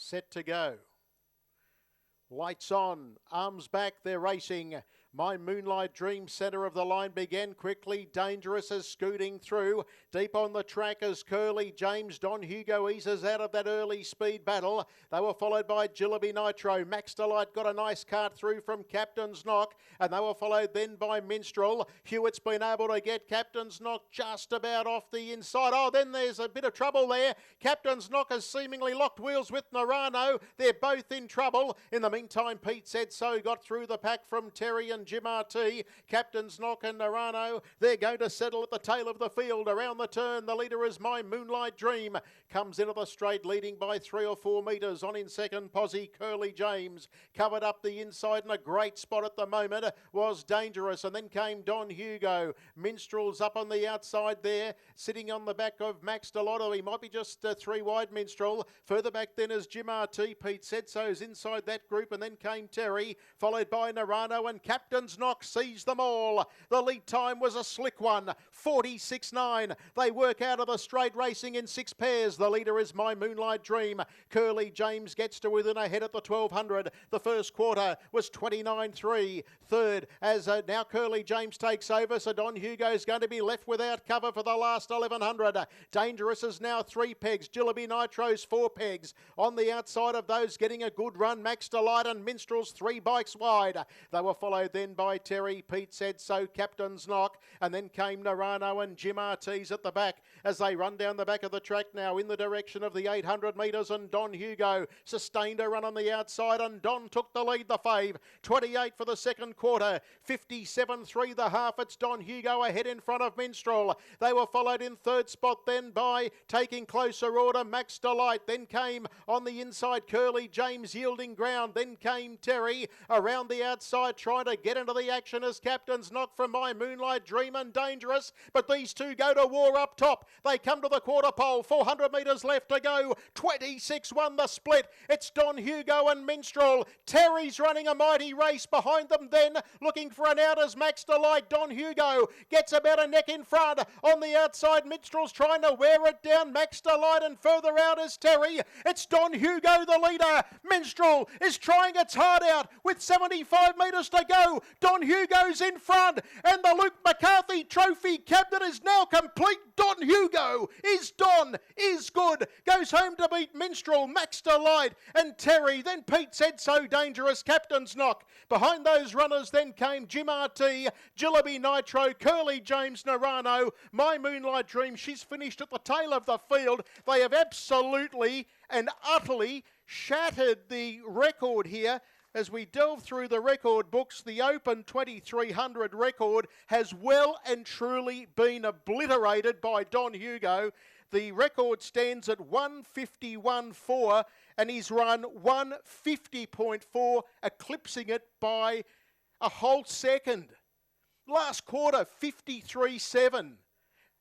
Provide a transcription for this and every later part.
set to go. Lights on, arms back, they're racing. My Moonlight Dream, centre of the line, began quickly. Dangerous as scooting through. Deep on the track as Curly James. Don Hugo eases out of that early speed battle. They were followed by Jilliby Nitro. Max Delight got a nice cart through from Captain's Knock. And they were followed then by Minstrel. Hewitt's been able to get Captain's Knock just about off the inside. Oh, then there's a bit of trouble there. Captain's Knock has seemingly locked wheels with Narano. They're both in trouble. In the meantime, Pete Said So got through the pack from Terry and Jim RT. Captain's Knock and Narano, they're going to settle at the tail of the field. Around the turn, the leader is My Moonlight Dream. Comes into the straight, leading by 3 or 4 metres. On in second, Posse Curly James. Covered up the inside, and a great spot at the moment was Dangerous. And then came Don Hugo. Minstrel's up on the outside there, sitting on the back of Max Delotto. He might be just 3 wide, Minstrel. Further back then is Jim RT. Pete Said So's inside that group, and then came Terry, followed by Narano, and Captain's Knock sees them all. The lead time was a slick one, 46.9. They work out of the straight, racing in 6 pairs. The leader is My Moonlight Dream. Curly James gets to within a head at the 1200. The first quarter was 29.3. Third, as now Curly James takes over, so Don Hugo's going to be left without cover for the last 1100. Dangerous is now 3 pegs. Jilliby Nitro's 4 pegs. On the outside of those, getting a good run, Max Delight and Minstrel's 3 bikes wide. They were followed then by Terry, Pete Said So, Captain's Knock, and then came Narano and Jim RT's at the back as they run down the back of the track now in the direction of the 800 metres, and Don Hugo sustained a run on the outside, and Don took the lead, the fave. 28 for the second quarter, 57.3 the half. It's Don Hugo ahead in front of Minstrel. They were followed in third spot then by taking closer order Max Delight. Then came on the inside Curly James yielding ground. Then came Terry around the outside trying to get into the action as Captain's Knock from My Moonlight Dream and Dangerous. But these two go to war up top. They come to the quarter pole. 400 metres left to go. 26-1 the split. It's Don Hugo and Minstrel. Terry's running a mighty race behind them then, looking for an out as Max Delight. Don Hugo gets about a neck in front. On the outside, Minstrel's trying to wear it down. Max Delight, and further out is Terry. It's Don Hugo, the leader. Minstrel is trying its heart out with 75 metres to go. Don Hugo's in front, and the Luke McCarthy Trophy cabinet is now complete. Don Hugo is good. Goes home to beat Minstrel, Max Delight, and Terry. Then Pete Said So, Dangerous, Captain's Knock. Behind those runners then came Jim RT, Jilliby Nitro, Curly James, Narano, My Moonlight Dream. She's finished at the tail of the field. They have absolutely and utterly shattered the record here. As we delve through the record books, the Open 2300 record has well and truly been obliterated by Don Hugo. The record stands at 151.4 and he's run 150.4, eclipsing it by a whole second. Last quarter, 53.7.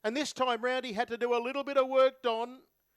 And this time round, he had to do a little bit of work, Don.